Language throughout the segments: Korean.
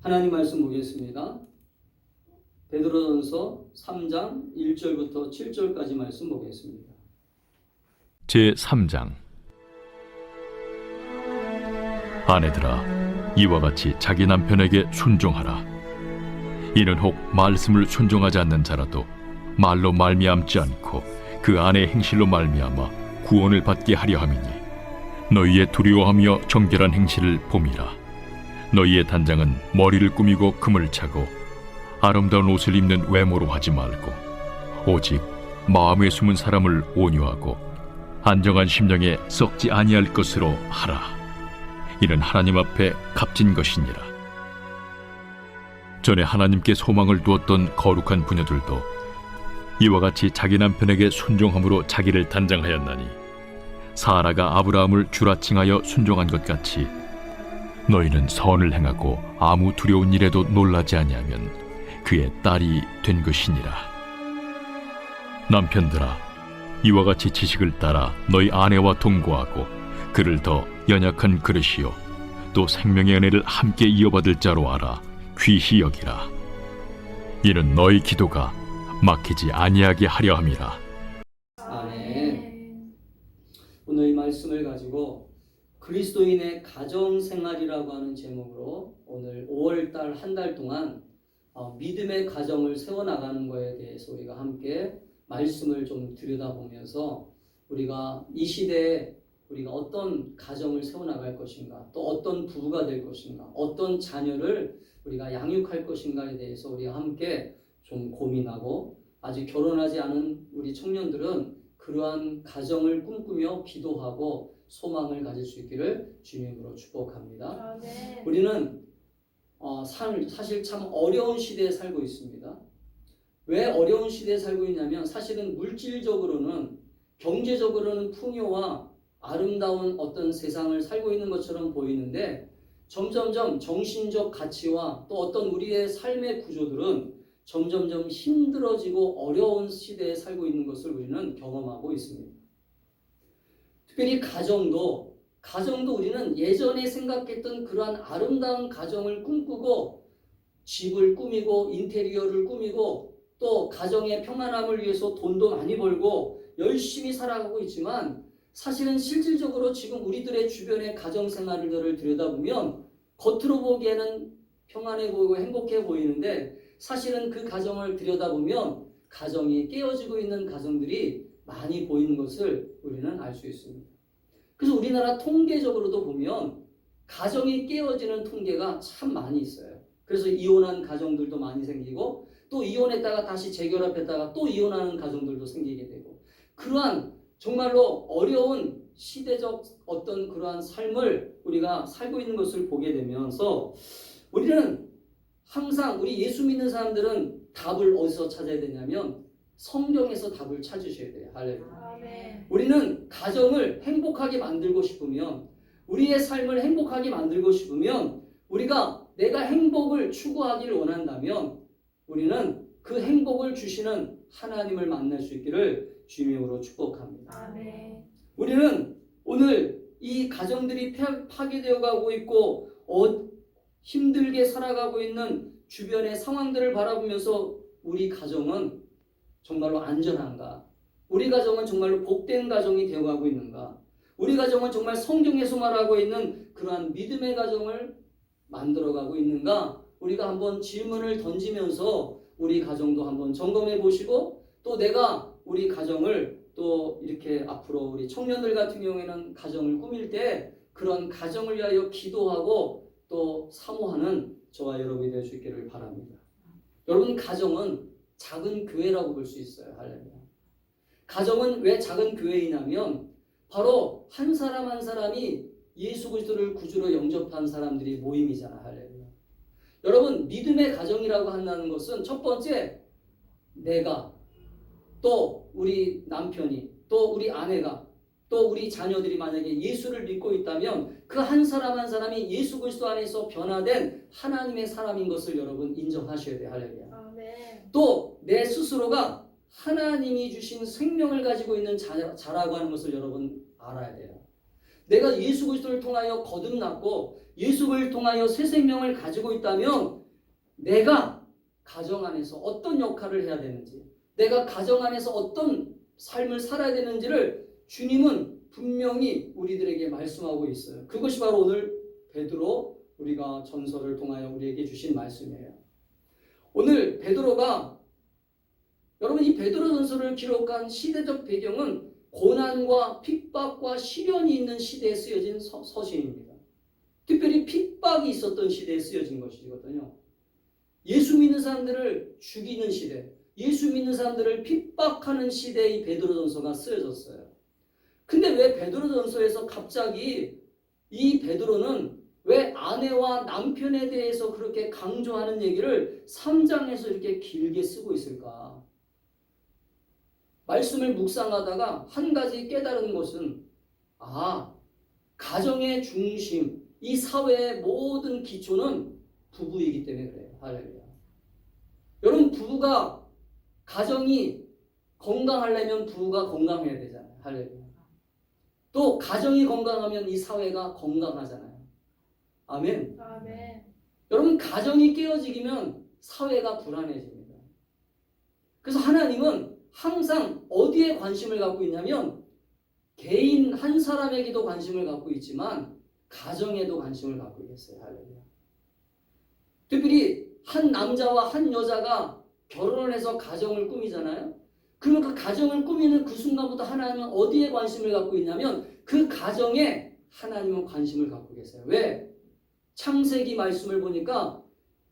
하나님 말씀 보겠습니다. 베드로전서 3장 1절부터 7절까지 말씀 보겠습니다. 제3장. 아내들아, 이와 같이 자기 남편에게 순종하라. 이는 혹 말씀을 순종하지 않는 자라도 말로 말미암지 않고 그 아내의 행실로 말미암아 구원을 받게 하려 함이니, 너희의 두려워하며 정결한 행실을 봄이라. 너희의 단장은 머리를 꾸미고 금을 차고 아름다운 옷을 입는 외모로 하지 말고, 오직 마음에 숨은 사람을 온유하고 안정한 심령에 썩지 아니할 것으로 하라. 이는 하나님 앞에 값진 것이니라. 전에 하나님께 소망을 두었던 거룩한 부녀들도 이와 같이 자기 남편에게 순종함으로 자기를 단장하였나니, 사라가 아브라함을 주라칭하여 순종한 것 같이 너희는 선을 행하고 아무 두려운 일에도 놀라지 아니하면 그의 딸이 된 것이니라. 남편들아, 이와 같이 지식을 따라 너희 아내와 동거하고 그를 더 연약한 그릇이요 또 생명의 은혜를 함께 이어받을 자로 알아 귀히 여기라. 이는 너희 기도가 막히지 아니하게 하려 함이라. 아멘. 오늘 이 말씀을 가지고 그리스도인의 가정생활이라고 하는 제목으로 오늘 5월달 한 달 동안 믿음의 가정을 세워나가는 것에 대해서 우리가 함께 말씀을 좀 들여다보면서 우리가 이 시대에 우리가 어떤 가정을 세워나갈 것인가, 또 어떤 부부가 될 것인가, 어떤 자녀를 우리가 양육할 것인가에 대해서 우리가 함께 좀 고민하고, 아직 결혼하지 않은 우리 청년들은 그러한 가정을 꿈꾸며 기도하고 소망을 가질 수 있기를 주님으로 축복합니다. 네. 우리는 사실 참 어려운 시대에 살고 있습니다. 왜 어려운 시대에 살고 있냐면, 사실은 물질적으로는, 경제적으로는 풍요와 아름다운 어떤 세상을 살고 있는 것처럼 보이는데, 점점점 정신적 가치와 또 어떤 우리의 삶의 구조들은 점점점 힘들어지고 어려운 시대에 살고 있는 것을 우리는 경험하고 있습니다. 특별히 가정도 우리는 예전에 생각했던 그러한 아름다운 가정을 꿈꾸고 집을 꾸미고 인테리어를 꾸미고 또 가정의 평안함을 위해서 돈도 많이 벌고 열심히 살아가고 있지만, 사실은 실질적으로 지금 우리들의 주변의 가정생활들을 들여다보면 겉으로 보기에는 평안해 보이고 행복해 보이는데, 사실은 그 가정을 들여다보면 가정이 깨어지고 있는 가정들이 많이 보이는 것을 우리는 알 수 있습니다. 그래서 우리나라 통계적으로도 보면 가정이 깨어지는 통계가 참 많이 있어요. 그래서 이혼한 가정들도 많이 생기고, 또 이혼했다가 다시 재결합했다가 또 이혼하는 가정들도 생기게 되고, 그러한 정말로 어려운 시대적 어떤 그러한 삶을 우리가 살고 있는 것을 보게 되면서, 우리는 항상 우리 예수 믿는 사람들은 답을 어디서 찾아야 되냐면 성경에서 답을 찾으셔야 돼요. 할렐루야. 아멘. 우리는 가정을 행복하게 만들고 싶으면, 우리의 삶을 행복하게 만들고 싶으면, 우리가 내가 행복을 추구하기를 원한다면 우리는 그 행복을 주시는 하나님을 만날 수 있기를 주님으로 축복합니다. 아멘. 우리는 오늘 이 가정들이 파괴되어 가고 있고 힘들게 살아가고 있는 주변의 상황들을 바라보면서 우리 가정은 정말로 안전한가? 우리 가정은 정말로 복된 가정이 되어가고 있는가? 우리 가정은 정말 성경에서 말하고 있는 그러한 믿음의 가정을 만들어가고 있는가? 우리가 한번 질문을 던지면서 우리 가정도 한번 점검해 보시고, 또 내가 우리 가정을 또 이렇게 앞으로 우리 청년들 같은 경우에는 가정을 꾸밀 때 그런 가정을 위하여 기도하고 또 사모하는 저와 여러분이 될 수 있기를 바랍니다. 여러분, 가정은 작은 교회라고 볼 수 있어요. 할렐루야. 가정은 왜 작은 교회이냐면 바로 한 사람 한 사람이 예수 그리스도를 구주로 영접한 사람들이 모임이잖아. 할렐루야. 여러분, 믿음의 가정이라고 한다는 것은 첫 번째, 내가 또 우리 남편이 또 우리 아내가 또 우리 자녀들이 만약에 예수를 믿고 있다면 그 한 사람 한 사람이 예수 그리스도 안에서 변화된 하나님의 사람인 것을 여러분 인정하셔야 돼요. 할렐루야. 아멘. 또 내 스스로가 하나님이 주신 생명을 가지고 있는 자라고 하는 것을 여러분 알아야 돼요. 내가 예수 그리스도를 통하여 거듭났고 예수를 통하여 새 생명을 가지고 있다면 내가 가정 안에서 어떤 역할을 해야 되는지, 내가 가정 안에서 어떤 삶을 살아야 되는지를 주님은 분명히 우리들에게 말씀하고 있어요. 그것이 바로 오늘 베드로 우리가 전설을 통하여 우리에게 주신 말씀이에요. 오늘 베드로가, 여러분, 이 베드로 전설을 기록한 시대적 배경은 고난과 핍박과 시련이 있는 시대에 쓰여진 서신입니다. 특별히 핍박이 있었던 시대에 쓰여진 것이거든요. 예수 믿는 사람들을 죽이는 시대, 예수 믿는 사람들을 핍박하는 시대에 이 베드로 전서가 쓰여졌어요. 근데 왜 베드로 전서에서 갑자기 이 베드로는 왜 아내와 남편에 대해서 그렇게 강조하는 얘기를 3장에서 이렇게 길게 쓰고 있을까? 말씀을 묵상하다가 한 가지 깨달은 것은, 가정의 중심, 이 사회의 모든 기초는 부부이기 때문에 그래요. 할렐루야. 여러분, 부부가, 가정이 건강하려면 부부가 건강해야 되잖아요. 할렐루야. 또 가정이 건강하면 이 사회가 건강하잖아요. 아멘. 아멘. 여러분, 가정이 깨어지면 사회가 불안해집니다. 그래서 하나님은 항상 어디에 관심을 갖고 있냐면 개인 한 사람에게도 관심을 갖고 있지만 가정에도 관심을 갖고 있어요. 할렐루야. 특별히 한 남자와 한 여자가 결혼을 해서 가정을 꾸미잖아요. 그러면 그 가정을 꾸미는 그 순간부터 하나님은 어디에 관심을 갖고 있냐면 그 가정에 하나님은 관심을 갖고 계세요. 왜? 창세기 말씀을 보니까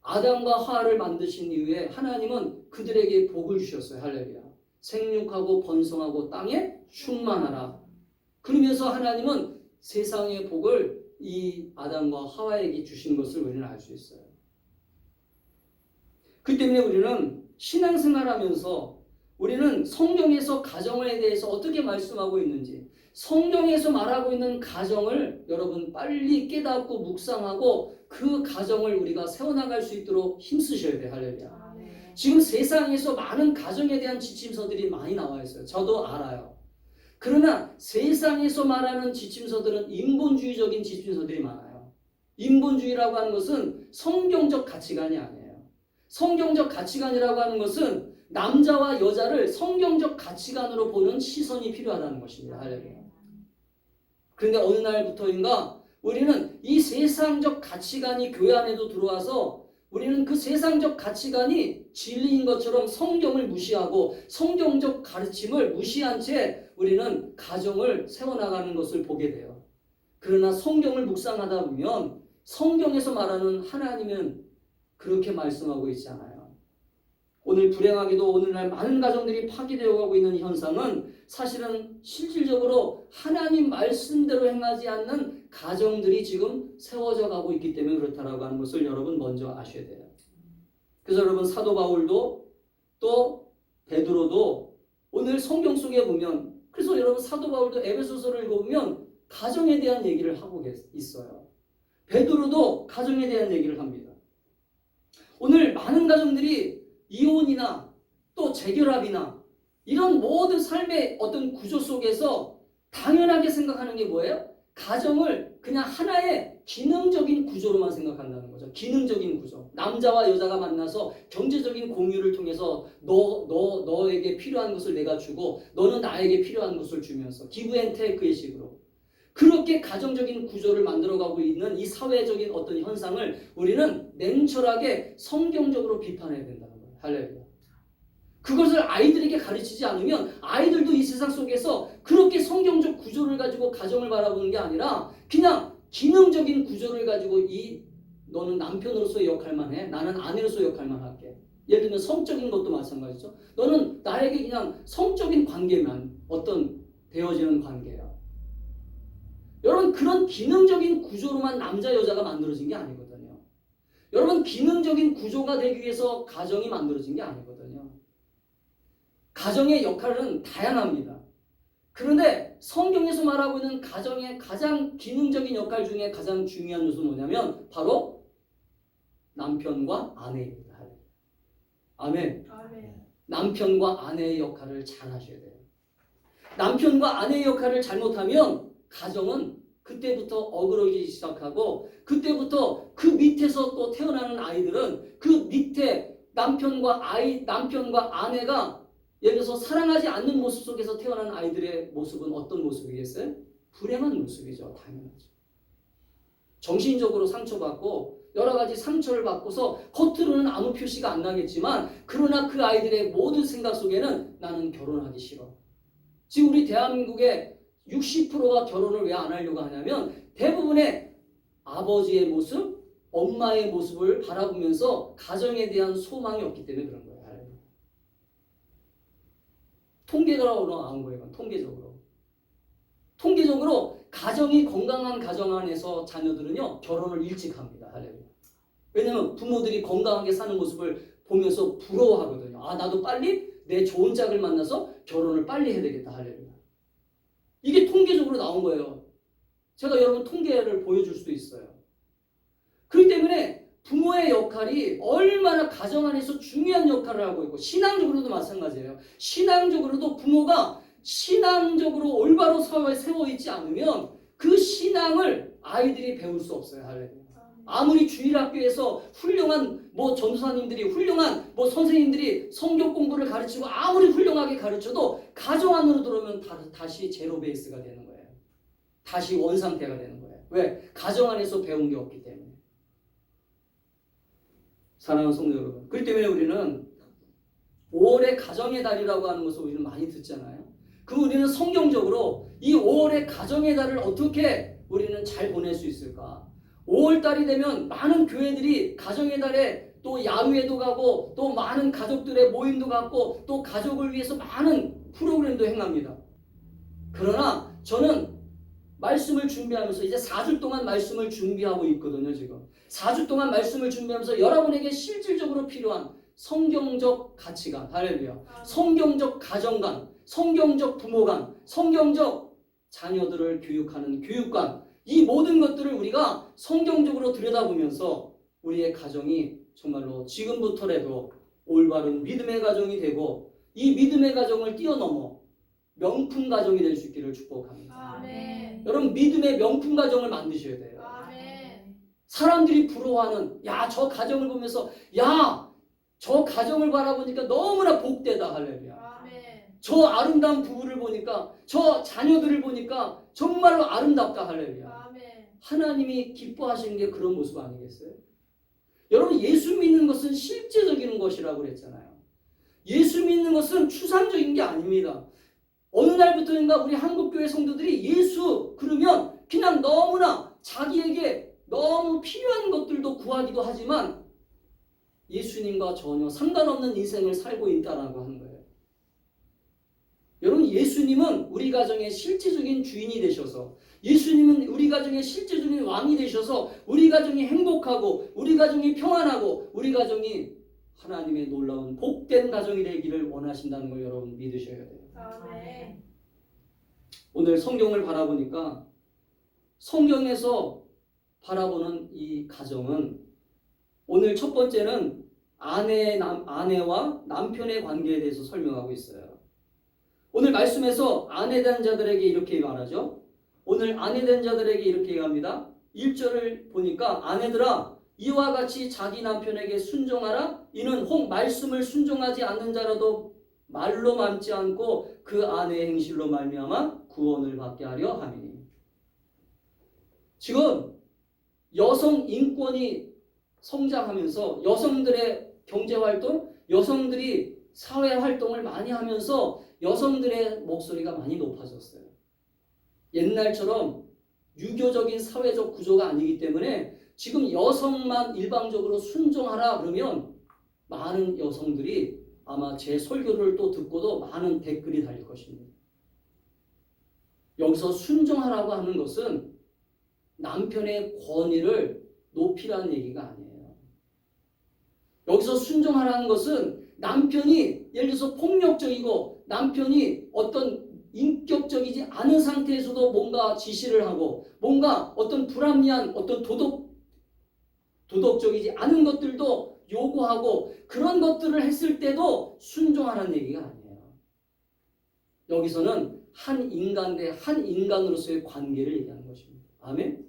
아담과 하와를 만드신 이후에 하나님은 그들에게 복을 주셨어요. 할렐루야. 생육하고 번성하고 땅에 충만하라. 그러면서 하나님은 세상의 복을 이 아담과 하와에게 주신 것을 우리는 알 수 있어요. 그 때문에 우리는 신앙생활하면서 우리는 성경에서 가정에 대해서 어떻게 말씀하고 있는지, 성경에서 말하고 있는 가정을 여러분 빨리 깨닫고 묵상하고 그 가정을 우리가 세워나갈 수 있도록 힘쓰셔야 돼요. 할렐루야. 지금 세상에서 많은 가정에 대한 지침서들이 많이 나와 있어요. 저도 알아요. 그러나 세상에서 말하는 지침서들은 인본주의적인 지침서들이 많아요. 인본주의라고 하는 것은 성경적 가치관이 아니에요. 성경적 가치관이라고 하는 것은 남자와 여자를 성경적 가치관으로 보는 시선이 필요하다는 것입니다. 할렐루야. 그런데 어느 날부터인가 우리는 이 세상적 가치관이 교회 안에도 들어와서 우리는 그 세상적 가치관이 진리인 것처럼 성경을 무시하고 성경적 가르침을 무시한 채 우리는 가정을 세워나가는 것을 보게 돼요. 그러나 성경을 묵상하다 보면 성경에서 말하는 하나님은 그렇게 말씀하고 있지 않아요. 오늘 불행하게도 오늘날 많은 가정들이 파괴되어 가고 있는 현상은 사실은 실질적으로 하나님 말씀대로 행하지 않는 가정들이 지금 세워져 가고 있기 때문에 그렇다라고 하는 것을 여러분 먼저 아셔야 돼요. 그래서 여러분 사도 바울도 또 베드로도 오늘 성경 속에 보면, 그래서 여러분 사도 바울도 에베소서를 읽어보면 가정에 대한 얘기를 하고 있어요. 베드로도 가정에 대한 얘기를 합니다. 오늘 많은 가정들이 이혼이나 또 재결합이나 이런 모든 삶의 어떤 구조 속에서 당연하게 생각하는 게 뭐예요? 가정을 그냥 하나의 기능적인 구조로만 생각한다는 거죠. 기능적인 구조. 남자와 여자가 만나서 경제적인 공유를 통해서 너에게 필요한 것을 내가 주고 너는 나에게 필요한 것을 주면서 기브 앤 테이크의 식으로 그렇게 가정적인 구조를 만들어가고 있는 이 사회적인 어떤 현상을 우리는 냉철하게 성경적으로 비판해야 된다는 거예요. 할렐루야. 그것을 아이들에게 가르치지 않으면 아이들도 이 세상 속에서 그렇게 성경적 구조를 가지고 가정을 바라보는 게 아니라 그냥 기능적인 구조를 가지고 너는 남편으로서의 역할만 해. 나는 아내로서의 역할만 할게. 예를 들면 성적인 것도 마찬가지죠. 너는 나에게 그냥 성적인 관계만 어떤 되어지는 관계야. 여러분 그런 기능적인 구조로만 남자 여자가 만들어진 게 아니거든요. 여러분 기능적인 구조가 되기 위해서 가정이 만들어진 게 아니거든요. 가정의 역할은 다양합니다. 그런데 성경에서 말하고 있는 가정의 가장 기능적인 역할 중에 가장 중요한 요소는 뭐냐면 바로 남편과 아내입니다. 아멘. 아멘. 남편과 아내의 역할을 잘 하셔야 돼요. 남편과 아내의 역할을 잘못하면 가정은 그때부터 어그러지기 시작하고 그때부터 그 밑에서 또 태어나는 아이들은 그 밑에 남편과 아내가 예를 들어서 사랑하지 않는 모습 속에서 태어난 아이들의 모습은 어떤 모습이겠어요? 불행한 모습이죠. 당연하죠. 정신적으로 상처받고 여러 가지 상처를 받고서 겉으로는 아무 표시가 안 나겠지만 그러나 그 아이들의 모든 생각 속에는 나는 결혼하기 싫어. 지금 우리 대한민국의 60%가 결혼을 왜 안 하려고 하냐면 대부분의 아버지의 모습, 엄마의 모습을 바라보면서 가정에 대한 소망이 없기 때문에 그런 거예요. 통계가 나온 거예요. 통계적으로 가정이 건강한 가정 안에서 자녀들은요 결혼을 일찍 합니다. 할렐루야. 왜냐하면 부모들이 건강하게 사는 모습을 보면서 부러워하거든요. 아, 나도 빨리 내 좋은 짝을 만나서 결혼을 빨리 해야 되겠다. 할렐루야. 이게 통계적으로 나온 거예요. 제가 여러분 통계를 보여줄 수도 있어요. 그렇기 때문에 부모의 역할이 얼마나 가정 안에서 중요한 역할을 하고 있고 신앙적으로도 마찬가지예요. 신앙적으로도 부모가 신앙적으로 올바로 사회에 세워 있지 않으면 그 신앙을 아이들이 배울 수 없어요. 할렐루야. 아무리 주일학교에서 훌륭한 전도사님들이 훌륭한 선생님들이 성경 공부를 가르치고 아무리 훌륭하게 가르쳐도 가정 안으로 들어오면 다시 제로 베이스가 되는 거예요. 다시 원상태가 되는 거예요. 왜? 가정 안에서 배운 게 없기 때문에. 사랑하는 성도 여러분, 그렇기 때문에 우리는 5월의 가정의 달이라고 하는 것을 우리는 많이 듣잖아요. 그럼 우리는 성경적으로 이 5월의 가정의 달을 어떻게 우리는 잘 보낼 수 있을까? 5월 달이 되면 많은 교회들이 가정의 달에 또 야유회도 가고 또 많은 가족들의 모임도 갖고 또 가족을 위해서 많은 프로그램도 행합니다. 그러나 저는 말씀을 준비하면서 이제 4주 동안 말씀을 준비하고 있거든요. 지금 4주 동안 말씀을 준비하면서 여러분에게 실질적으로 필요한 성경적 가치관, 할렐루야, 성경적 가정관, 성경적 부모관, 성경적 자녀들을 교육하는 교육관, 이 모든 것들을 우리가 성경적으로 들여다보면서 우리의 가정이 정말로 지금부터라도 올바른 믿음의 가정이 되고 이 믿음의 가정을 뛰어넘어 명품 가정이 될 수 있기를 축복합니다. 아멘. 여러분 믿음의 명품 가정을 만드셔야 돼요. 아멘. 사람들이 부러워하는 저 가정을 보면서 저 가정을 바라보니까 너무나 복되다. 할렐루야. 아멘. 저 아름다운 부부를 보니까 저 자녀들을 보니까 정말로 아름답다. 할렐루야. 아멘. 하나님이 기뻐하시는 게 그런 모습 아니겠어요? 여러분 예수 믿는 것은 실제적인 것이라고 그랬잖아요. 예수 믿는 것은 추상적인 게 아닙니다. 어느 날부터인가 우리 한국교회 성도들이 예수 그러면 그냥 너무나 자기에게 너무 필요한 것들도 구하기도 하지만 예수님과 전혀 상관없는 인생을 살고 있다라고 하는 거예요. 여러분 예수님은 우리 가정의 실제적인 주인이 되셔서 예수님은 우리 가정의 실제적인 왕이 되셔서 우리 가정이 행복하고 우리 가정이 평안하고 우리 가정이 하나님의 놀라운 복된 가정이 되기를 원하신다는 걸 여러분 믿으셔야 돼요. 아멘. 오늘 성경을 바라보니까 성경에서 바라보는 이 가정은 오늘 첫 번째는 아내와 남편의 관계에 대해서 설명하고 있어요. 오늘 말씀에서 아내된 자들에게 이렇게 말하죠. 오늘 아내된 자들에게 이렇게 얘기합니다. 1절을 보니까 아내들아 이와 같이 자기 남편에게 순종하라. 이는 혹 말씀을 순종하지 않는 자라도 말로 맘지 않고 그 아내의 행실로 말미암아 구원을 받게 하려 함이니. 지금 여성 인권이 성장하면서 여성들의 경제활동, 여성들이 사회활동을 많이 하면서 여성들의 목소리가 많이 높아졌어요. 옛날처럼 유교적인 사회적 구조가 아니기 때문에 지금 여성만 일방적으로 순종하라 그러면 많은 여성들이 아마 제 설교를 또 듣고도 많은 댓글이 달릴 것입니다. 여기서 순종하라고 하는 것은 남편의 권위를 높이라는 얘기가 아니에요. 여기서 순종하라는 것은 남편이 예를 들어서 폭력적이고 남편이 어떤 인격적이지 않은 상태에서도 뭔가 지시를 하고 뭔가 어떤 불합리한 어떤 도덕적이지 않은 것들도 요구하고 그런 것들을 했을 때도 순종하라는 얘기가 아니에요. 여기서는 한 인간 대 한 인간으로서의 관계를 얘기하는 것입니다. 아멘.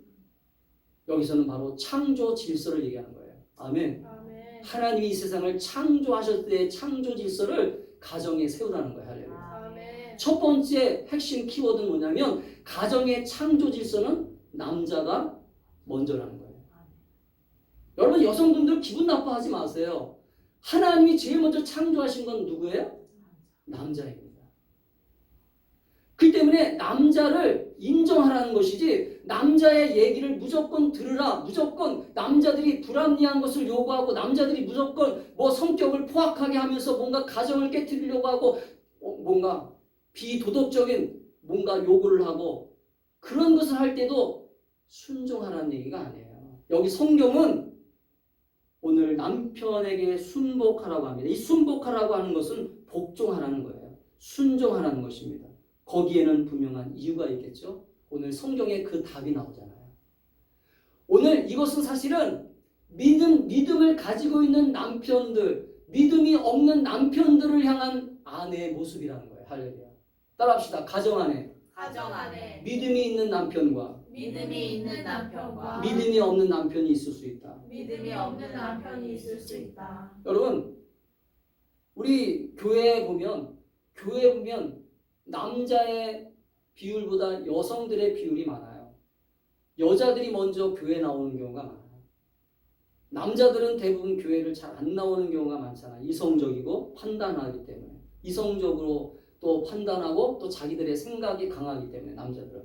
여기서는 바로 창조 질서를 얘기하는 거예요. 아멘. 아멘. 하나님이 이 세상을 창조하셨을 때 창조 질서를 가정에 세우라는 거예요. 할렐루야. 아멘. 첫 번째 핵심 키워드는 뭐냐면 가정의 창조 질서는 남자가 먼저라는 거예요. 여러분 여성분들 기분 나빠하지 마세요. 하나님이 제일 먼저 창조하신 건 누구예요? 남자입니다. 그렇기 때문에 남자를 인정하라는 것이지 남자의 얘기를 무조건 들으라, 무조건 남자들이 불합리한 것을 요구하고 남자들이 무조건 뭐 성격을 포악하게 하면서 뭔가 가정을 깨트리려고 하고 뭔가 비도덕적인 뭔가 요구를 하고 그런 것을 할 때도 순종하라는 얘기가 아니에요. 여기 성경은 오늘 남편에게 순복하라고 합니다. 이 순복하라고 하는 것은 복종하라는 거예요. 순종하라는 것입니다. 거기에는 분명한 이유가 있겠죠. 오늘 성경에 그 답이 나오잖아요. 오늘 이것은 사실은 믿음을 가지고 있는 남편들, 믿음이 없는 남편들을 향한 아내의 모습이라는 거예요. 할렐루야. 따라합시다. 가정 안에 가정 안에 믿음이 있는 남편과 믿음이 있는 남편과 믿음이 없는 남편이 있을 수 있다. 믿음이 없는 남편이 있을 수 있다. 여러분, 우리 교회에 보면 남자의 비율보다 여성들의 비율이 많아요. 여자들이 먼저 교회 나오는 경우가 많아요. 남자들은 대부분 교회를 잘 안 나오는 경우가 많잖아요. 이성적이고 판단하기 때문에. 이성적으로 또 판단하고 또 자기들의 생각이 강하기 때문에 남자들은.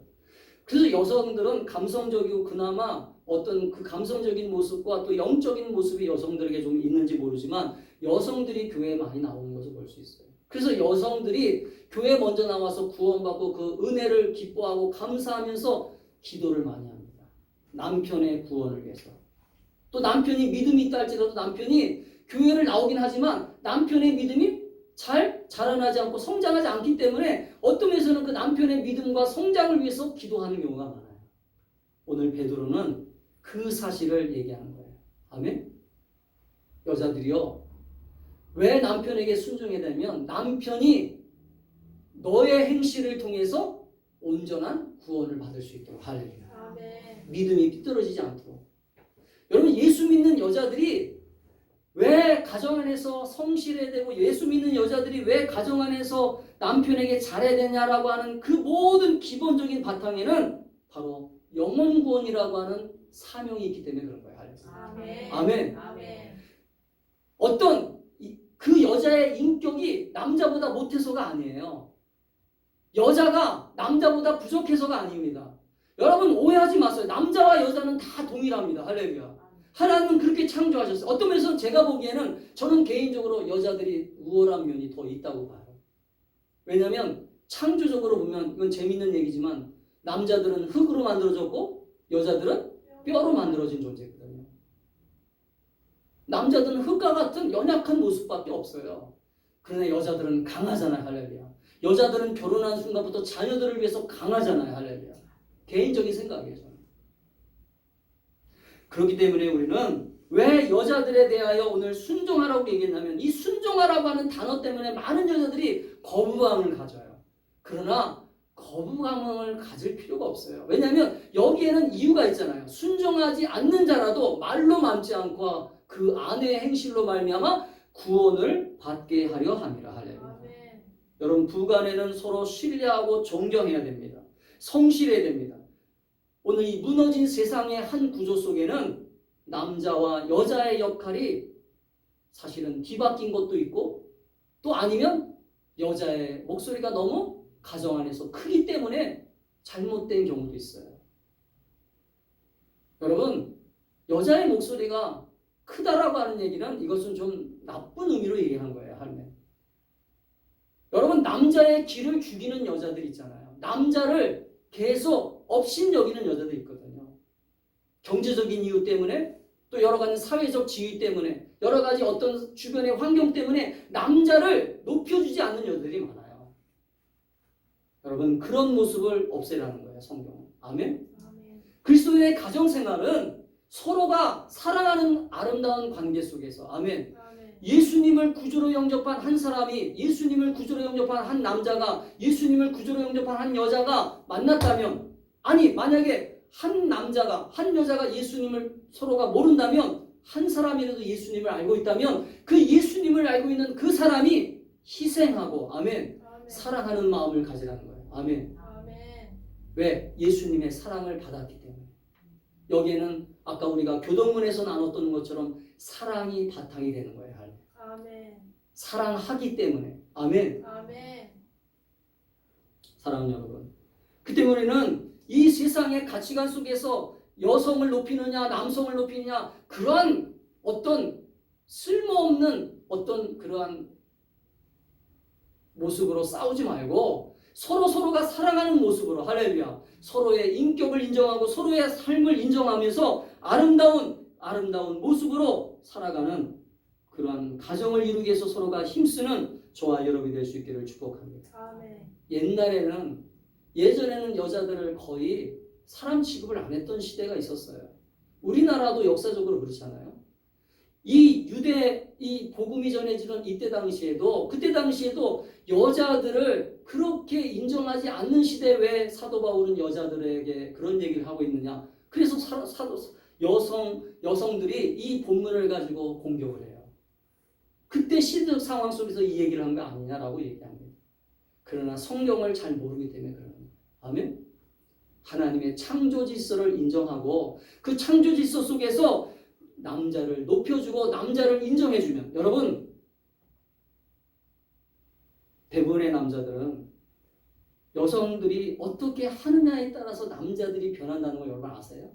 그래서 여성들은 감성적이고 그나마 어떤 그 감성적인 모습과 또 영적인 모습이 여성들에게 좀 있는지 모르지만 여성들이 교회에 많이 나오는 것을 볼 수 있어요. 그래서 여성들이 교회 먼저 나와서 구원받고 그 은혜를 기뻐하고 감사하면서 기도를 많이 합니다. 남편의 구원을 위해서. 또 남편이 믿음이 있다 할지라도 남편이 교회를 나오긴 하지만 남편의 믿음이 잘 자라나지 않고 성장하지 않기 때문에 어떤 면에서는 그 남편의 믿음과 성장을 위해서 기도하는 경우가 많아요. 오늘 베드로는 그 사실을 얘기하는 거예요. 아멘? 여자들이요. 왜 남편에게 순종해야 되냐면 남편이 너의 행실을 통해서 온전한 구원을 받을 수 있도록 할렐루야. 아멘. 믿음이 삐뚤어지지 않도록. 여러분 예수 믿는 여자들이 왜 가정 안에서 성실해야 되고 예수 믿는 여자들이 왜 가정 안에서 남편에게 잘해야 되냐라고 하는 그 모든 기본적인 바탕에는 바로 영혼 구원이라고 하는 사명이 있기 때문에 그런 거예요. 아멘. 아멘. 아멘. 어떤 그 여자의 인격이 남자보다 못해서가 아니에요. 여자가 남자보다 부족해서가 아닙니다. 여러분 오해하지 마세요. 남자와 여자는 다 동일합니다. 할렐루야. 하나님은 그렇게 창조하셨어요. 어떤 면에서 제가 보기에는 저는 개인적으로 여자들이 우월한 면이 더 있다고 봐요. 왜냐하면 창조적으로 보면 이건 재밌는 얘기지만 남자들은 흙으로 만들어졌고 여자들은 뼈로 만들어진 존재거든요. 남자들은 흙과 같은 연약한 모습밖에 없어요. 그러나 여자들은 강하잖아요. 할렐루야. 여자들은 결혼한 순간부터 자녀들을 위해서 강하잖아요. 할렐루야. 개인적인 생각이에요. 저는. 그렇기 때문에 우리는 왜 여자들에 대하여 오늘 순종하라고 얘기했냐면 이 순종하라고 하는 단어 때문에 많은 여자들이 거부감을 가져요. 그러나 거부감을 가질 필요가 없어요. 왜냐하면 여기에는 이유가 있잖아요. 순종하지 않는 자라도 말로 남지 않고 그 아내의 행실로 말미암아 구원을 받게 하려 함이라. 할렐루야. 아멘. 여러분 부간에는 서로 신뢰하고 존경해야 됩니다. 성실해야 됩니다. 오늘 이 무너진 세상의 한 구조 속에는 남자와 여자의 역할이 사실은 뒤바뀐 것도 있고 또 아니면 여자의 목소리가 너무 가정 안에서 크기 때문에 잘못된 경우도 있어요. 여러분 여자의 목소리가 크다라고 하는 얘기는 이것은 좀 나쁜 의미로 얘기한 거예요. 할매. 여러분 남자의 기를 죽이는 여자들 있잖아요. 남자를 계속 업신여기는 여자들 있거든요. 경제적인 이유 때문에 또 여러 가지 사회적 지위 때문에 여러 가지 어떤 주변의 환경 때문에 남자를 높여주지 않는 여자들이 많아요. 여러분 그런 모습을 없애라는 거예요. 성경은. 아멘. 아멘. 그리스도의 가정생활은 서로가 사랑하는 아름다운 관계 속에서 아멘. 아멘. 예수님을 구주로 영접한 한 사람이 예수님을 구주로 영접한 한 남자가 예수님을 구주로 영접한 한 여자가 만났다면 아니 만약에 한 남자가 한 여자가 예수님을 서로가 모른다면 한 사람이라도 예수님을 알고 있다면 그 예수님을 알고 있는 그 사람이 희생하고 아멘 아멘. 사랑하는 마음을 가지라는 거예요. 아멘. 아멘. 왜? 예수님의 사랑을 받았기 때문에. 여기에는 아까 우리가 교동문에서 나눴던 것처럼 사랑이 바탕이 되는 거예요. 아멘. 사랑하기 때문에. 아멘. 아멘. 사랑하는 여러분. 그 때문에는 이 세상의 가치관 속에서 여성을 높이느냐 남성을 높이느냐 그러한 어떤 쓸모없는 어떤 그러한 모습으로 싸우지 말고 서로가 사랑하는 모습으로 할렐루야 서로의 인격을 인정하고 서로의 삶을 인정하면서 아름다운 모습으로 살아가는 그러한 가정을 이루기 위해서 서로가 힘쓰는 저와 여러분이 될 수 있기를 축복합니다. 아멘. 예전에는 여자들을 거의 사람 취급을 안 했던 시대가 있었어요. 우리나라도 역사적으로 그렇잖아요. 이 복음이 전해지던 그때 당시에도 여자들을 그렇게 인정하지 않는 시대에 왜 사도 바울은 여자들에게 그런 얘기를 하고 있느냐. 그래서 여성들이 이 본문을 가지고 공격을 해요. 그때 시대적 상황 속에서 이 얘기를 한 거 아니냐라고 얘기합니다. 그러나 성경을 잘 모르기 때문에 그런 거예요. 아멘? 하나님의 창조 질서를 인정하고 그 창조 질서 속에서 남자를 높여주고 남자를 인정해주면 여러분 대부분의 남자들은 여성들이 어떻게 하느냐에 따라서 남자들이 변한다는 걸 여러분 아세요?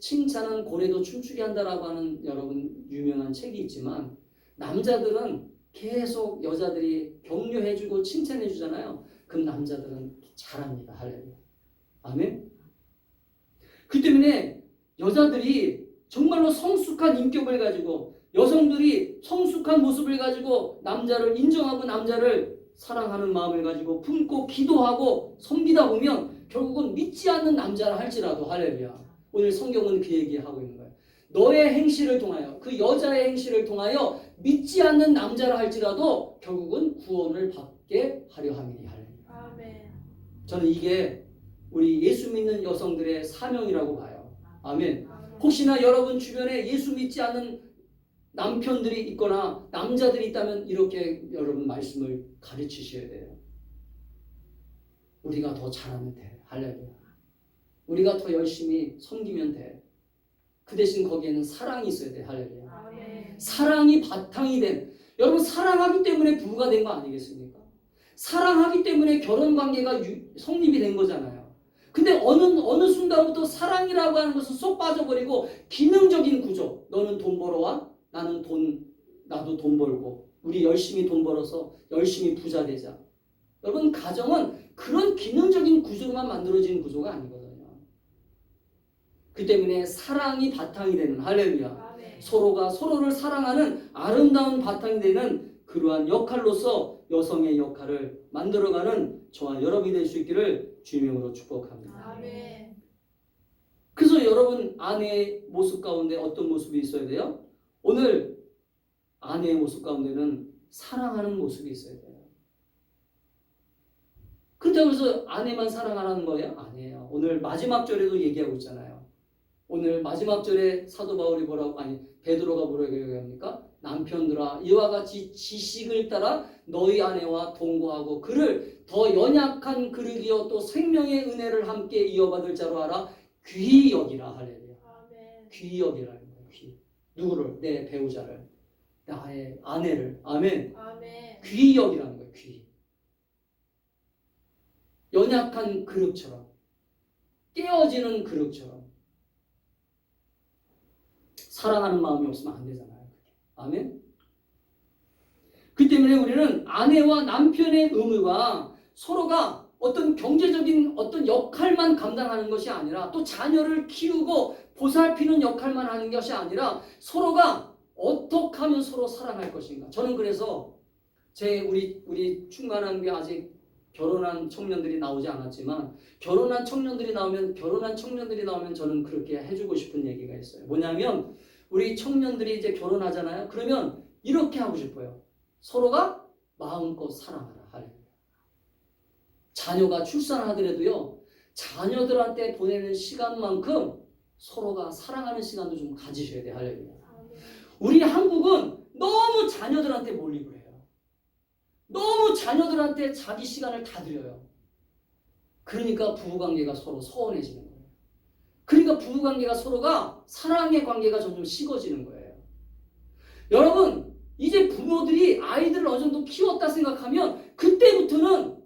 칭찬은 고래도 춤추게 한다라고 하는 여러분 유명한 책이 있지만 남자들은 계속 여자들이 격려해주고 칭찬해주잖아요. 그럼 남자들은 잘합니다. 할렐루야. 아멘? 그 때문에 여자들이 정말로 성숙한 인격을 가지고 여성들이 성숙한 모습을 가지고 남자를 인정하고 남자를 사랑하는 마음을 가지고 품고 기도하고 섬기다 보면 결국은 믿지 않는 남자라 할지라도 할렐루야. 오늘 성경은 그 얘기하고 있는 거예요. 너의 행실을 통하여 그 여자의 행실을 통하여 믿지 않는 남자라 할지라도 결국은 구원을 받게 하려 함이니 할렐루야. 아멘. 저는 이게 우리 예수 믿는 여성들의 사명이라고 봐요. 아멘. 아멘. 혹시나 여러분 주변에 예수 믿지 않는 남편들이 있거나 남자들이 있다면 이렇게 여러분 말씀을 가르치셔야 돼요. 우리가 더 잘하면 돼. 할렐루야. 우리가 더 열심히 섬기면 돼. 그 대신 거기에는 사랑이 있어야 돼. 할렐루야. 아멘. 사랑이 바탕이 된 여러분 사랑하기 때문에 부부가 된 거 아니겠습니까? 사랑하기 때문에 결혼 관계가 성립이 된 거잖아요. 근데 어느 순간부터 사랑이라고 하는 것은 쏙 빠져버리고 기능적인 구조. 너는 돈 벌어와. 나도 돈 벌고 우리 열심히 돈 벌어서 열심히 부자 되자. 여러분 가정은 그런 기능적인 구조로만 만들어진 구조가 아니거든요. 그 때문에 사랑이 바탕이 되는 할렐루야. 아멘. 서로가 서로를 사랑하는 아름다운 바탕이 되는 그러한 역할로서 여성의 역할을 만들어가는 저와 여러분이 될 수 있기를 주님으로 축복합니다. 아멘. 그래서 여러분 아내의 모습 가운데 어떤 모습이 있어야 돼요? 오늘 아내의 모습 가운데는 사랑하는 모습이 있어야 돼요. 그렇다고 해서 아내만 사랑하라는 거예요? 아니에요. 오늘 마지막 절에도 얘기하고 있잖아요. 오늘 마지막 절에 사도 바울이 베드로가 뭐라고 얘기합니까? 남편들아 이와 같이 지식을 따라 너희 아내와 동거하고 그를 더 연약한 그릇이요 또 생명의 은혜를 함께 이어받을 자로 알아 귀히 여기라. 할렐루야. 아멘. 귀히 여기라는 거예요. 귀히. 누구를? 내 배우자를. 나의 아내를. 아멘. 아멘. 귀히 여기라는 거예요. 귀히. 연약한 그릇처럼 깨어지는 그릇처럼 사랑하는 마음이 없으면 안 되잖아요. 아멘. 그 때문에 우리는 아내와 남편의 의무가 서로가 어떤 경제적인 어떤 역할만 감당하는 것이 아니라 또 자녀를 키우고 보살피는 역할만 하는 것이 아니라 서로가 어떻게 하면 서로 사랑할 것인가. 저는 그래서 우리 충만한 아직 결혼한 청년들이 나오지 않았지만 결혼한 청년들이 나오면 저는 그렇게 해주고 싶은 얘기가 있어요. 뭐냐면 우리 청년들이 이제 결혼하잖아요. 그러면 이렇게 하고 싶어요. 서로가 마음껏 사랑하라. 할렐루야. 자녀가 출산하더라도요, 자녀들한테 보내는 시간만큼 서로가 사랑하는 시간도 좀 가지셔야 돼요. 할렐루야. 우리 한국은 너무 자녀들한테 몰입을 해요. 너무 자녀들한테 자기 시간을 다 드려요. 그러니까 부부관계가 서로 서운해지는 거예요. 그러니까 부부관계가 서로가 사랑의 관계가 점점 식어지는 거예요. 여러분, 이제 부모들이 아이들을 어느 정도 키웠다 생각하면 그때부터는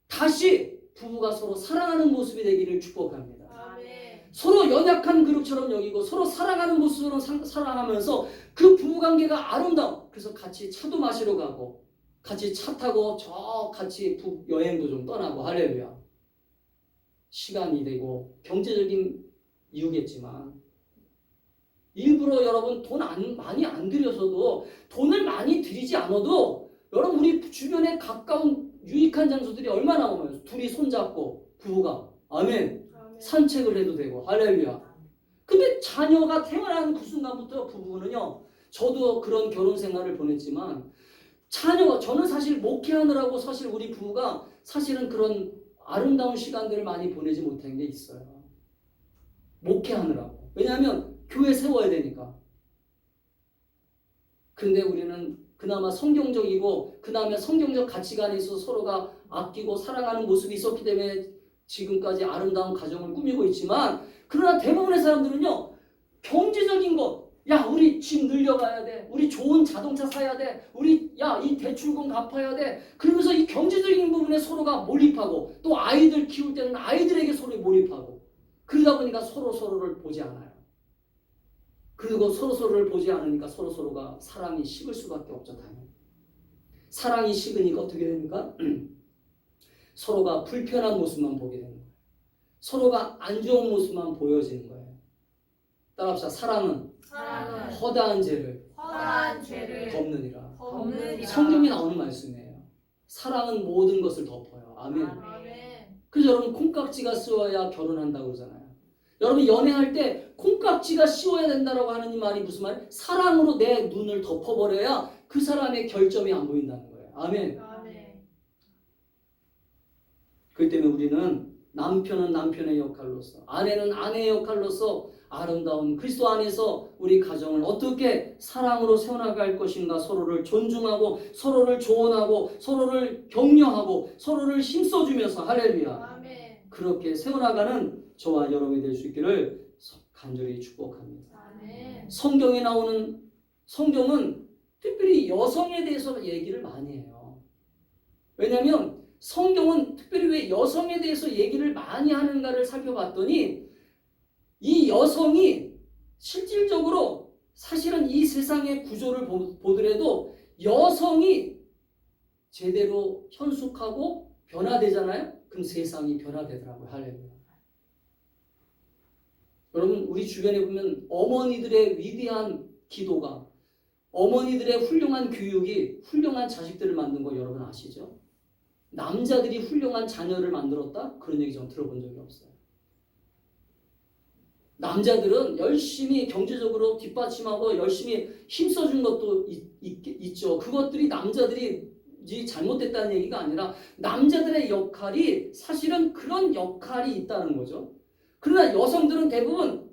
다시 부부가 서로 사랑하는 모습이 되기를 축복합니다. 아멘. 서로 연약한 그릇처럼 여기고 서로 사랑하는 모습으로 사랑하면서 그 부부관계가 아름다워. 그래서 같이 차도 마시러 가고 같이 차 타고 저 같이 여행도 좀 떠나고 할렐루야. 시간이 되고 경제적인 이유겠지만 일부러 여러분 돈 많이 안 들여서도 돈을 많이 들이지 않아도 여러분 우리 주변에 가까운 유익한 장소들이 얼마나 많아요. 둘이 손잡고 부부가 아멘. 아멘. 산책을 해도 되고 할렐루야. 근데 자녀가 태어난 그 순간부터 부부는요. 저도 그런 결혼 생활을 보냈지만 저는 사실 목회하느라고 사실 우리 부부가 사실은 그런 아름다운 시간들을 많이 보내지 못한 게 있어요. 목회하느라고. 왜냐하면 교회 세워야 되니까. 근데 우리는 그나마 성경적이고 그다음에 성경적 가치관에 있어서 서로가 아끼고 사랑하는 모습이 있었기 때문에 지금까지 아름다운 가정을 꾸미고 있지만 그러나 대부분의 사람들은요. 경제적인 것. 야, 우리 집 늘려가야 돼. 우리 좋은 자동차 사야 돼. 이 대출금 갚아야 돼. 그러면서 이 경제적인 부분에 서로가 몰입하고 또 아이들 키울 때는 아이들에게 서로 몰입하고 그러다 보니까 서로를 보지 않아요. 그리고 서로를 보지 않으니까 서로가 사랑이 식을 수밖에 없죠. 당연히. 사랑이 식으니까 어떻게 됩니까? 서로가 불편한 모습만 보게 되는 거예요. 서로가 안 좋은 모습만 보여지는 거예요. 따라합시다. 사랑은 허다한 죄를 덮느니라. 성경에 나오는 말씀이에요. 사랑은 모든 것을 덮어요. 아멘. 아멘. 그래서 여러분 콩깍지가 씌워야 결혼한다고 그러잖아요. 여러분 연애할 때 콩깍지가 씌워야 된다고 하는 이 말이 무슨 말이에요? 사랑으로 내 눈을 덮어버려야 그 사람의 결점이 안 보인다는 거예요. 아멘. 아멘. 그렇기 때문에 우리는 남편은 남편의 역할로서 아내는 아내의 역할로서 아름다운 그리스도 안에서 우리 가정을 어떻게 사랑으로 세워나갈 것인가 서로를 존중하고 서로를 조언하고 서로를 격려하고 서로를 힘써주면서 할렐루야 아멘. 그렇게 세워나가는 저와 여러분이 될 수 있기를 간절히 축복합니다. 아멘. 성경은 특별히 여성에 대해서 얘기를 많이 해요. 왜냐하면 성경은 특별히 왜 여성에 대해서 얘기를 많이 하는가를 살펴봤더니 이 여성이 실질적으로 사실은 이 세상의 구조를 보더라도 여성이 제대로 현숙하고 변화되잖아요. 그럼 세상이 변화되더라고요. 할렐루야. 여러분 우리 주변에 보면 어머니들의 위대한 기도가 어머니들의 훌륭한 교육이 훌륭한 자식들을 만든 거 여러분 아시죠? 남자들이 훌륭한 자녀를 만들었다? 그런 얘기 전 들어본 적이 없어요. 남자들은 열심히 경제적으로 뒷받침하고 열심히 힘써준 것도 있죠. 그것들이 남자들이 잘못됐다는 얘기가 아니라 남자들의 역할이 사실은 그런 역할이 있다는 거죠. 그러나 여성들은 대부분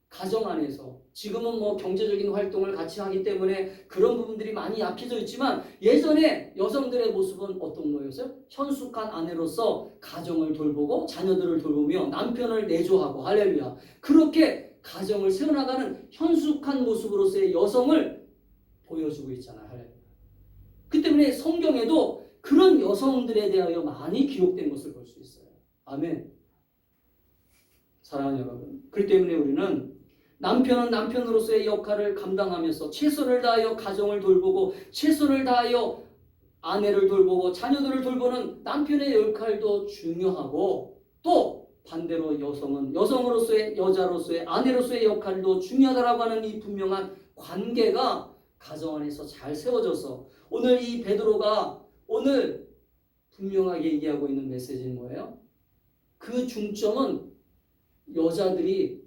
가정 안에서 지금은 뭐 경제적인 활동을 같이 하기 때문에 그런 부분들이 많이 약해져 있지만 예전에 여성들의 모습은 어떤 거였어요? 현숙한 아내로서 가정을 돌보고 자녀들을 돌보며 남편을 내조하고 할렐루야. 그렇게 가정을 세워나가는 현숙한 모습으로서의 여성을 보여주고 있잖아요. 할렐루야. 그 때문에 성경에도 그런 여성들에 대하여 많이 기록된 것을 볼 수 있어요. 아멘. 사랑하는 여러분. 그렇기 때문에 우리는 남편은 남편으로서의 역할을 감당하면서 최선을 다하여 가정을 돌보고 최선을 다하여 아내를 돌보고 자녀들을 돌보는 남편의 역할도 중요하고 또 반대로 여성은 여성으로서의 여자로서의 아내로서의 역할도 중요하다라고 하는 이 분명한 관계가 가정 안에서 잘 세워져서 오늘 이 베드로가 오늘 분명하게 얘기하고 있는 메시지는 뭐예요? 그 중점은 여자들이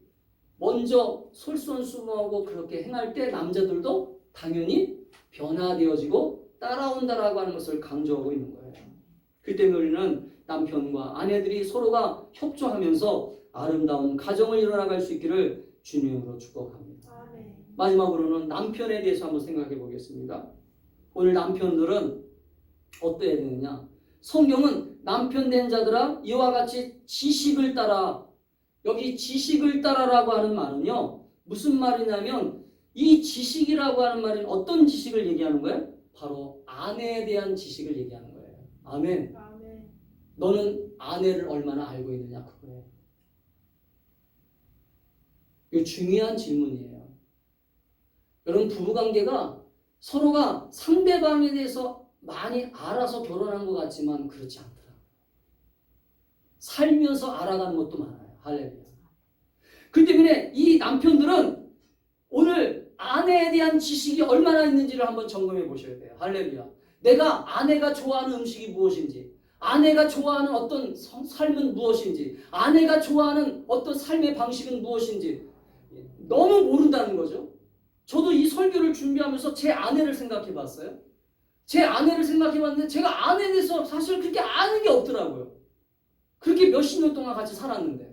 먼저 솔선수범하고 그렇게 행할 때 남자들도 당연히 변화되어지고 따라온다라고 하는 것을 강조하고 있는 거예요. 그 때문에 우리는 남편과 아내들이 서로가 협조하면서 아름다운 가정을 이뤄나갈 수 있기를 주님으로 축복합니다. 아멘. 마지막으로는 남편에 대해서 한번 생각해 보겠습니다. 오늘 남편들은 어때야 되느냐? 성경은 남편 된 자들아 이와 같이 지식을 따라, 여기 지식을 따라라고 하는 말은요, 무슨 말이냐면 이 지식이라고 하는 말은 어떤 지식을 얘기하는 거예요? 바로 아내에 대한 지식을 얘기하는 거예요. 아멘. 아멘. 너는 아내를 얼마나 알고 있느냐, 그거예요. 이거 중요한 질문이에요. 여러분, 부부관계가 서로가 상대방에 대해서 많이 알아서 결혼한 것 같지만 그렇지 않더라고요. 살면서 알아가는 것도 많아요. 할렐루야. 그 때문에 이 남편들은 오늘 아내에 대한 지식이 얼마나 있는지를 한번 점검해 보셔야 돼요. 할렐루야. 내가 아내가 좋아하는 음식이 무엇인지, 아내가 좋아하는 어떤 삶은 무엇인지, 아내가 좋아하는 어떤 삶의 방식은 무엇인지 너무 모른다는 거죠. 저도 이 설교를 준비하면서 제 아내를 생각해 봤어요. 제 아내를 생각해 봤는데 제가 아내에 대해서 사실 그렇게 아는 게 없더라고요. 그렇게 몇십 년 동안 같이 살았는데.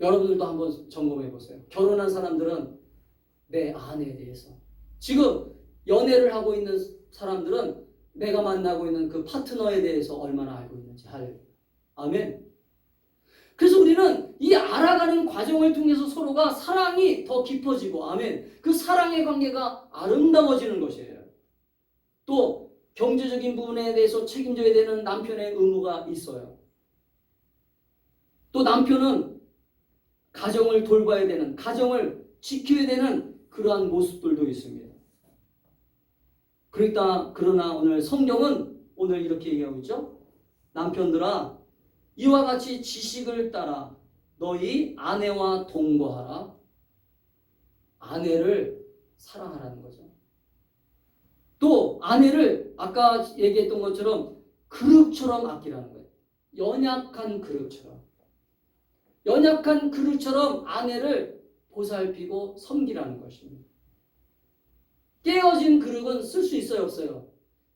여러분들도 한번 점검해 보세요. 결혼한 사람들은 내 아내에 대해서, 지금 연애를 하고 있는 사람들은 내가 만나고 있는 그 파트너에 대해서 얼마나 알고 있는지. 할렐루야. 아멘. 그래서 우리는 이 알아가는 과정을 통해서 서로가 사랑이 더 깊어지고, 아멘, 그 사랑의 관계가 아름다워지는 것이에요. 또 경제적인 부분에 대해서 책임져야 되는 남편의 의무가 있어요. 또 남편은 가정을 돌봐야 되는, 가정을 지켜야 되는 그러한 모습들도 있습니다. 그러나 오늘 성경은 오늘 이렇게 얘기하고 있죠. 남편들아, 이와 같이 지식을 따라 너희 아내와 동거하라. 아내를 사랑하라는 거죠. 또 아내를 아까 얘기했던 것처럼 그릇처럼 아끼라는 거예요. 연약한 그릇처럼. 연약한 그릇처럼 아내를 보살피고 섬기라는 것입니다. 깨어진 그릇은 쓸 수 있어요, 없어요?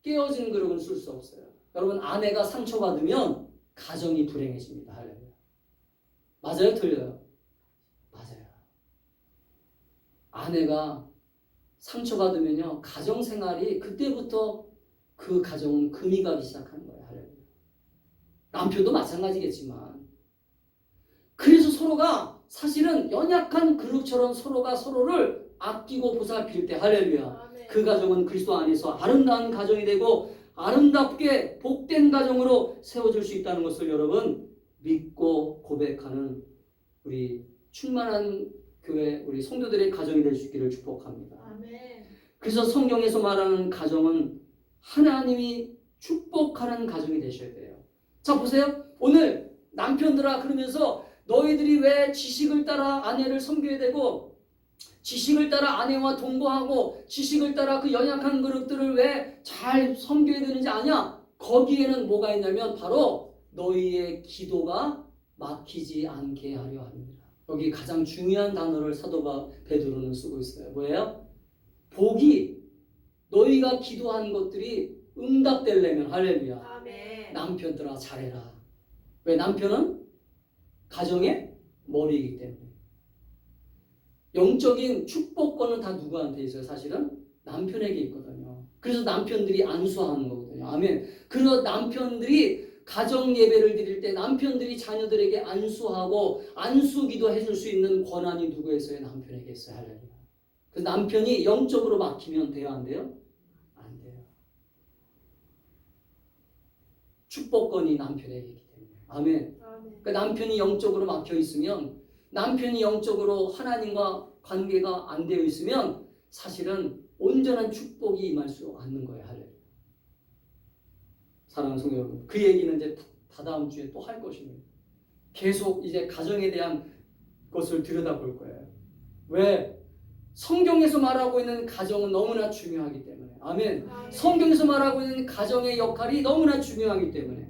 깨어진 그릇은 쓸 수 없어요. 여러분, 아내가 상처받으면 가정이 불행해집니다. 할렐루야. 맞아요? 틀려요? 맞아요. 아내가 상처받으면요, 가정생활이 그때부터 그 가정은 금이 가기 시작하는 거예요. 할렐루야. 남편도 마찬가지겠지만. 그래서 서로가 사실은 연약한 그릇처럼 서로가 서로를 아끼고 보살필 때, 할렐루야, 아멘. 그 가정은 그리스도 안에서 아름다운 가정이 되고 아름답게 복된 가정으로 세워질 수 있다는 것을 여러분 믿고 고백하는 우리 충만한 교회, 우리 성도들의 가정이 될 수 있기를 축복합니다. 아멘. 그래서 성경에서 말하는 가정은 하나님이 축복하는 가정이 되셔야 돼요. 자, 보세요. 오늘 남편들아, 그러면서 너희들이 왜 지식을 따라 아내를 섬겨야 되고, 지식을 따라 아내와 동거하고, 지식을 따라 그 연약한 그릇들을 왜 잘 섬겨야 되는지 아냐? 거기에는 뭐가 있냐면 바로 너희의 기도가 막히지 않게 하려 합니다. 여기 가장 중요한 단어를 사도 베드로는 쓰고 있어요. 뭐예요? 복이, 너희가 기도한 것들이 응답되려면, 할렐루야, 아멘. 남편들아 잘해라. 왜? 남편은 가정의 머리이기 때문에. 영적인 축복권은 다 누구한테 있어요? 사실은 남편에게 있거든요. 그래서 남편들이 안수하는 거거든요. 아멘. 그래서 남편들이 가정 예배를 드릴 때 남편들이 자녀들에게 안수하고 안수기도 해줄 수 있는 권한이 누구에 있어요? 남편에게 있어요. 할렐루야. 그래서 남편이 영적으로 막히면 돼요? 안 돼요? 안 돼요. 축복권이 남편에게 있기 때문에. 아멘. 아멘. 그러니까 남편이 영적으로 막혀 있으면, 남편이 영적으로 하나님과 관계가 안 되어 있으면 사실은 온전한 축복이 임할 수 없는 거예요. 할렐루야. 사랑하는 성도 여러분, 그 얘기는 이제 다다음 주에 또 할 것입니다. 계속 이제 가정에 대한 것을 들여다볼 거예요. 왜? 성경에서 말하고 있는 가정은 너무나 중요하기 때문에. 아멘. 아멘. 성경에서 말하고 있는 가정의 역할이 너무나 중요하기 때문에.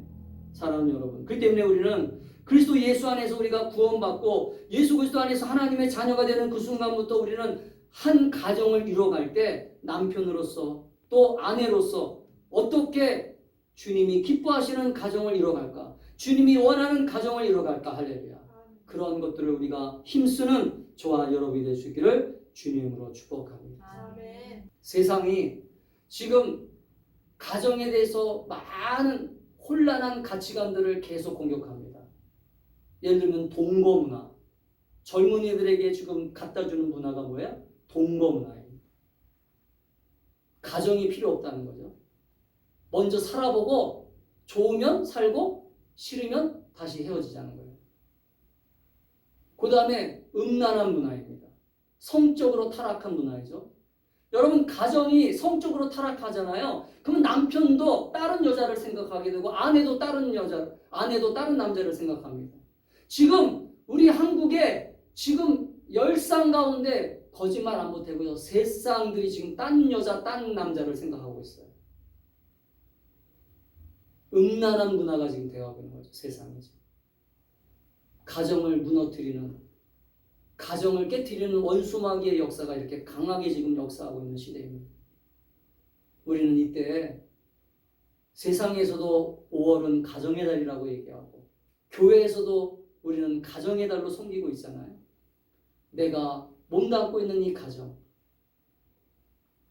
사랑하는 여러분, 그렇기 때문에 우리는 그리스도 예수 안에서 우리가 구원받고 예수 그리스도 안에서 하나님의 자녀가 되는 그 순간부터 우리는 한 가정을 이뤄갈 때 남편으로서 또 아내로서 어떻게 주님이 기뻐하시는 가정을 이뤄갈까? 주님이 원하는 가정을 이뤄갈까? 할렐루야. 그런 것들을 우리가 힘쓰는 저와 여러분이 될 수 있기를 주님으로 축복합니다. 아멘. 세상이 지금 가정에 대해서 많은 혼란한 가치관들을 계속 공격합니다. 예를 들면 동거 문화. 젊은이들에게 지금 갖다 주는 문화가 뭐예요? 동거 문화입니다. 가정이 필요 없다는 거죠. 먼저 살아보고 좋으면 살고 싫으면 다시 헤어지자는 거예요. 그 다음에 음란한 문화입니다. 성적으로 타락한 문화이죠. 여러분 가정이 성적으로 타락하잖아요. 그러면 남편도 다른 여자를 생각하게 되고 아내도 다른 남자를 생각합니다. 지금 우리 한국에 지금 10쌍 가운데 거짓말 안 보태고요. 3쌍들이 지금 딴 여자, 딴 남자를 생각하고 있어요. 음란한 문화가 지금 되어가고 있는 거죠. 세상이 지금. 가정을 무너뜨리는, 가정을 깨뜨리는 원수마귀의 역사가 이렇게 강하게 지금 역사하고 있는 시대입니다. 우리는 이때 세상에서도 5월은 가정의 달이라고 얘기하고 교회에서도 우리는 가정의 달로 섬기고 있잖아요. 내가 몸담고 있는 이 가정,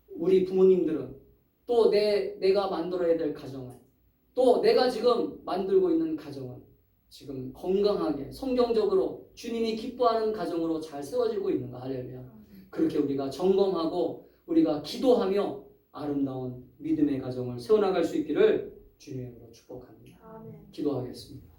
우리 부모님들은 또 내가 만들어야 될 가정은, 또 내가 지금 만들고 있는 가정은 지금 건강하게 성경적으로 주님이 기뻐하는 가정으로 잘 세워지고 있는가. 할렐루야. 그렇게 우리가 점검하고 우리가 기도하며 아름다운 믿음의 가정을 세워나갈 수 있기를 주님으로 축복합니다. 아멘. 기도하겠습니다.